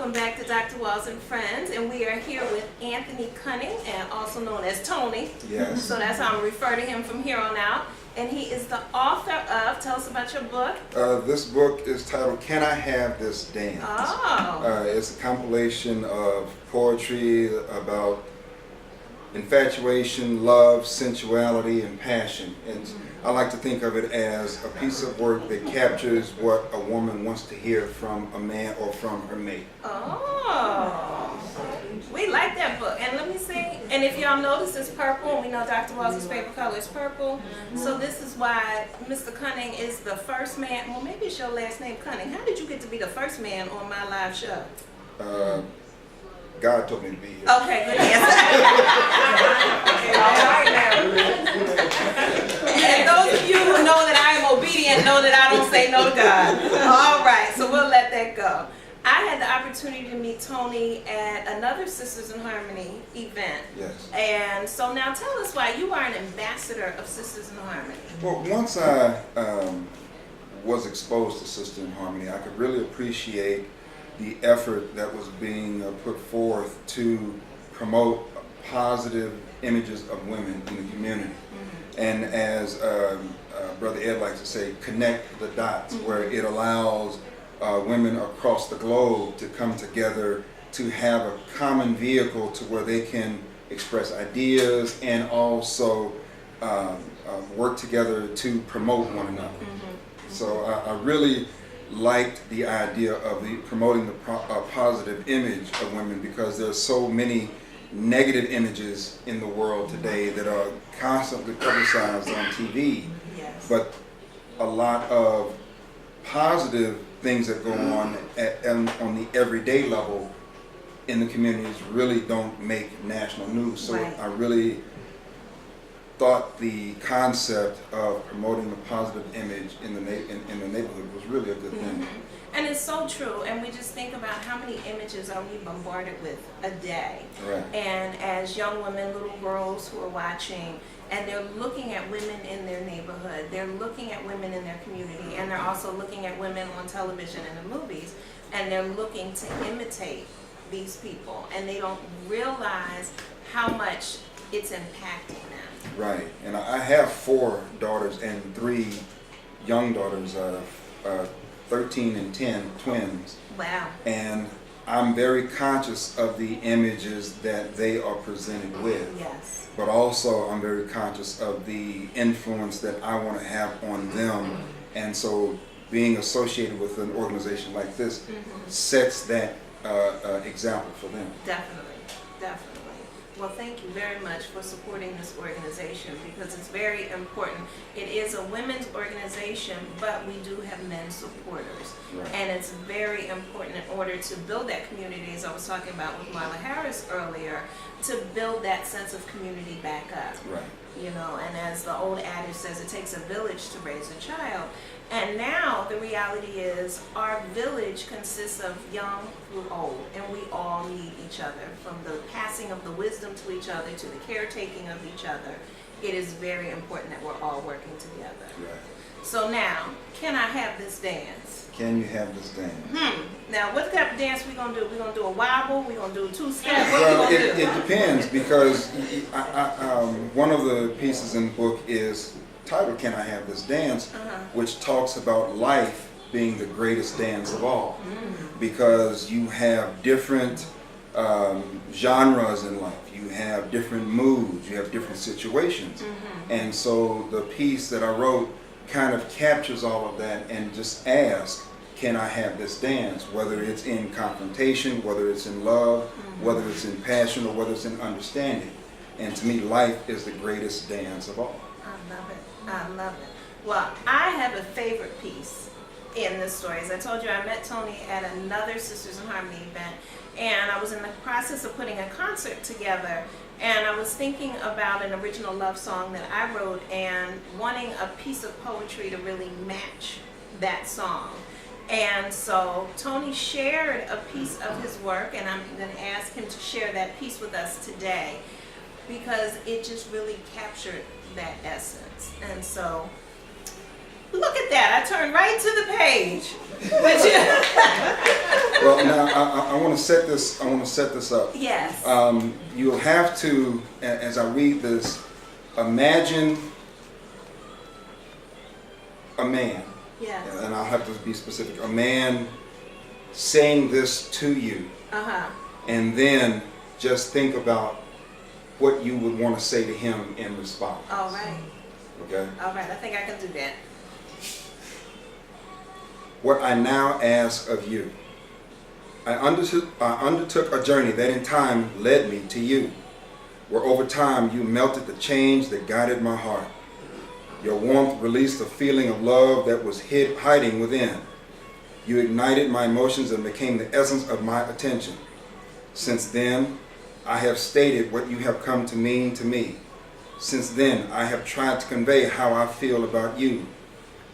welcome back to Dr. Walls and Friends, and we are here with Anthony Cunning, and also known as Tony. Yes. So that's how I'm refer to him from here on out. And he is the author of, tell us about your book. This book is titled Can I Have This Dance? Oh. It's a compilation of poetry about infatuation, love, sensuality, and passion. And I like to think of it as a piece of work that captures what a woman wants to hear from a man or from her mate. Oh. We like that book. And let me see. And if y'all notice, it's purple. And we know Dr. Walls' favorite color is purple. So this is why Mr. Cunning is the first man. Well, maybe it's your last name, Cunning. How did you get to be the first man on my live show? God told me to be here. Okay, good answer. All right now. And those of you who know that I am obedient know that I don't say no to God. All right, so we'll let that go. I had the opportunity to meet Tony at another Sisters in Harmony event. Yes. And so now tell us why you are an ambassador of Sisters in Harmony. Well, once I was exposed to Sister in Harmony, I could really appreciate the effort that was being put forth to promote positive images of women in the community. And as Brother Ed likes to say, connect the dots, where it allows women across the globe to come together to have a common vehicle to where they can express ideas and also work together to promote one another. So I really liked the idea of promoting the positive image of women, because there's so many negative images in the world today that are constantly publicized on TV. Yes. But a lot of positive things that go on on the everyday level in the communities really don't make national news. So Right. I really thought the concept of promoting the positive image in the neighborhood was really a good thing. And it's so true, and we just think about how many images are we bombarded with a day. Right. And as young women, little girls who are watching, and they're looking at women in their neighborhood, they're looking at women in their community, and they're also looking at women on television and in movies, and they're looking to imitate these people, and they don't realize how much it's impacting them. Right, and I have 4 daughters and 3 young daughters, 13 and 10, twins. Wow. And I'm very conscious of the images that they are presented with. Yes. But also I'm very conscious of the influence that I want to have on them. And so being associated with an organization like this sets that example for them. Definitely, definitely. Well, thank you very much for supporting this organization, because it's very important. It is a women's organization, but we do have men supporters. Right. And it's very important in order to build that community, as I was talking about with Marla Harris earlier, to build that sense of community back up. Right. You know, and as the old adage says, it takes a village to raise a child. And now the reality is our village consists of young through old, and we all need each other. From the passing of the wisdom to each other to the caretaking of each other, it is very important that we're all working together. Right. So now, can I have this dance? Can you have this dance? Now, what type of dance we gonna do? We gonna do a wobble? We gonna do a 2-step? What Well, we gonna do? it depends, because one of the pieces in the book is titled Can I Have This Dance, which talks about life being the greatest dance of all. Because you have different genres in life, you have different moods, you have different situations. And so the piece that I wrote kind of captures all of that and just asks, can I have this dance? Whether it's in confrontation, whether it's in love, whether it's in passion, or whether it's in understanding. And to me, life is the greatest dance of all. I love it. I love it. Well, I have a favorite piece in this story. As I told you, I met Tony at another Sisters in Harmony event, and I was in the process of putting a concert together, and I was thinking about an original love song that I wrote and wanting a piece of poetry to really match that song. And so Tony shared a piece of his work, and I'm going to ask him to share that piece with us today, because it just really captured that essence. And so look at that, I turned right to the page. But Well, So now I want to set this. I want to set this up. Yes. You'll have to, as I read this, imagine a man. Yes. And I'll have to be specific. A man saying this to you, and then just think about what you would want to say to him in response. All right. Okay? All right. I think I can do that. What I now ask of you. I undertook a journey that in time led me to you, where over time you melted the change that guided my heart. Your warmth released a feeling of love that was hiding within. You ignited my emotions and became the essence of my attention. Since then, I have stated what you have come to mean to me. Since then, I have tried to convey how I feel about you,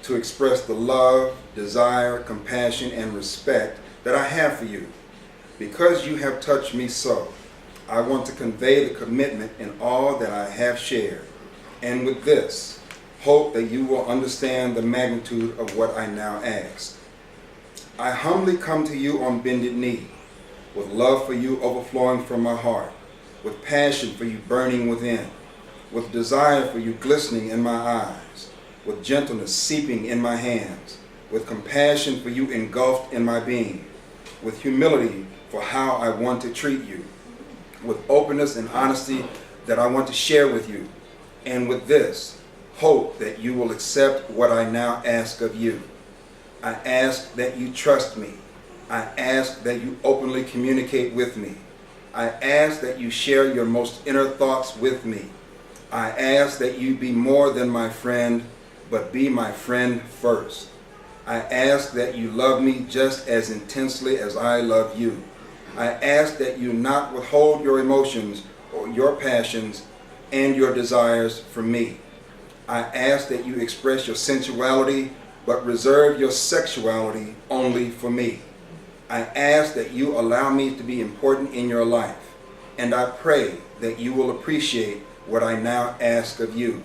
to express the love, desire, compassion, and respect that I have for you. Because you have touched me so, I want to convey the commitment in all that I have shared. And with this, hope that you will understand the magnitude of what I now ask. I humbly come to you on bended knee, with love for you overflowing from my heart, with passion for you burning within, with desire for you glistening in my eyes, with gentleness seeping in my hands, with compassion for you engulfed in my being, with humility for how I want to treat you, with openness and honesty that I want to share with you, and with this, hope that you will accept what I now ask of you. I ask that you trust me. I ask that you openly communicate with me. I ask that you share your most inner thoughts with me. I ask that you be more than my friend, but be my friend first. I ask that you love me just as intensely as I love you. I ask that you not withhold your emotions or your passions and your desires from me. I ask that you express your sensuality, but reserve your sexuality only for me. I ask that you allow me to be important in your life, and I pray that you will appreciate what I now ask of you.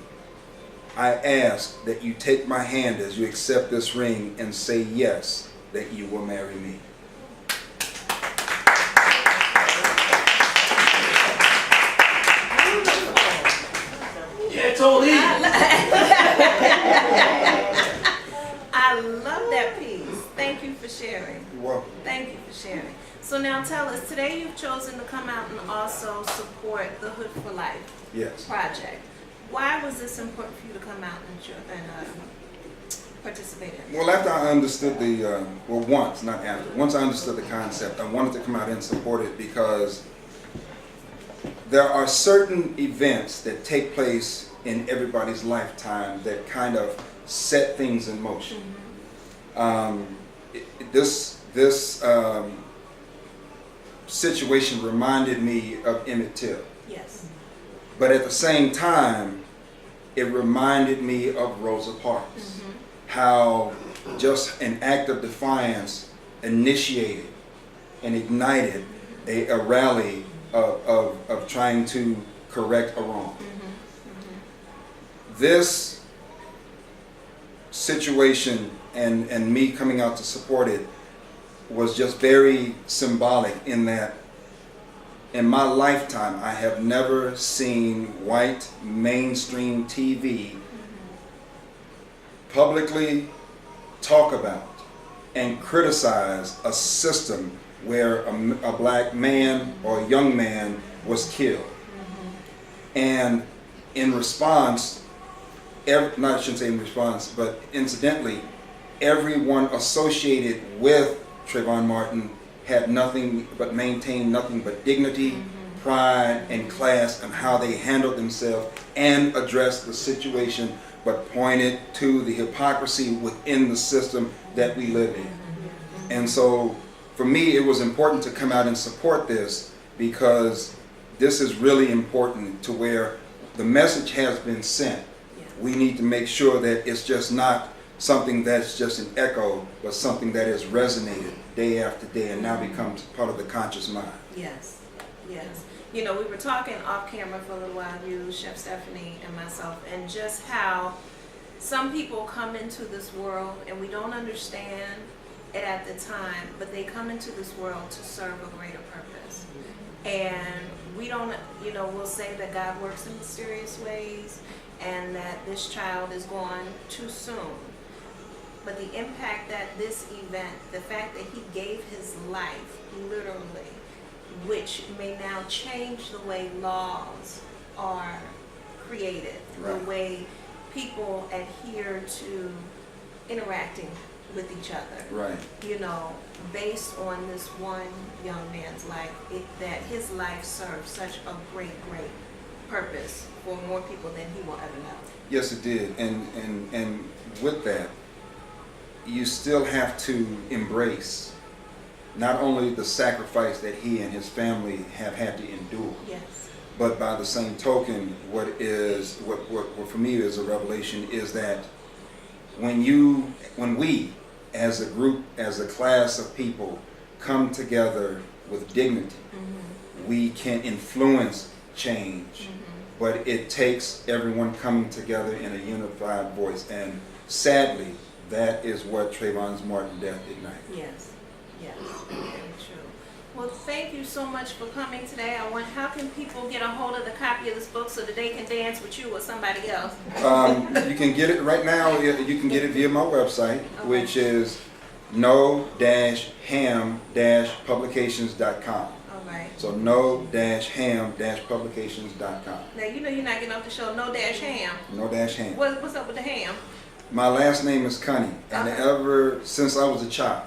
I ask that you take my hand as you accept this ring and say yes, that you will marry me. Yeah, totally. I love that piece. Thank you for sharing. You're welcome. Thank you for sharing. So now tell us, today you've chosen to come out and also support the Hood for Life Yes. project. Why was this important for you to come out and participate in? Well, after I understood once I understood the concept, I wanted to come out and support it because there are certain events that take place in everybody's lifetime that kind of set things in motion. This situation reminded me of Emmett Till. Yes. But at the same time, it reminded me of Rosa Parks. How just an act of defiance initiated and ignited a rally of trying to correct a wrong. This situation and me coming out to support it was just very symbolic in that in my lifetime I have never seen white mainstream TV publicly talk about and criticize a system where a black man or a young man was killed. And in response, I shouldn't say in response, but incidentally, everyone associated with Trayvon Martin had maintained nothing but dignity, pride, and class in how they handled themselves and addressed the situation, but pointed to the hypocrisy within the system that we live in. And so for me, it was important to come out and support this because this is really important to where the message has been sent. We need to make sure that it's just not something that's just an echo, but something that has resonated day after day and now becomes part of the conscious mind. Yes, yes. You know, we were talking off camera for a little while, you, Chef Stephanie, and myself, and just how some people come into this world and we don't understand at the time, but they come into this world to serve a greater purpose. And we don't, we'll say that God works in mysterious ways and that this child is gone too soon. But the impact that this event, the fact that he gave his life, literally, which may now change the way laws are created, Right. the way people adhere to interacting with each other. Right. Based on this one young man's life, that his life served such a great purpose for more people than he will ever know. Yes, it did. And with that, you still have to embrace not only the sacrifice that he and his family have had to endure, Yes. but by the same token, what for me is a revelation is that when we as a group, as a class of people come together with dignity, we can influence change. But it takes everyone coming together in a unified voice. And sadly, that is what Trayvon Martin's death ignited. Yes, very true. Well, thank you so much for coming today. How can people get a hold of the copy of this book so that they can dance with you or somebody else? You can get it right now. You can get it via my website, which is no-ham-publications.com. All right. So no-ham-publications.com. Now, you're not getting off the show, no dash ham. No-ham. What's up with the ham? My last name is Cunning, and ever since I was a child,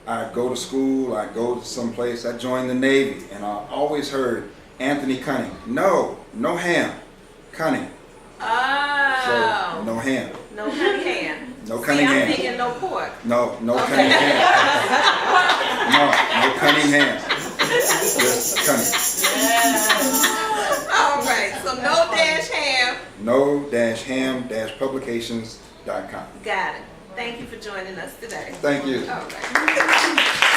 I go to school, I go to someplace, I joined the Navy, and I always heard Anthony Cunning. No ham, Cunning. Oh. So, no ham. No honey ham. No cunning I'm ham. thinking no pork. No cunning ham. No cunning ham. Just Cunning. All right, so no dash ham. No-ham-publications.com. Got it. Thank you for joining us today. Thank you. All right.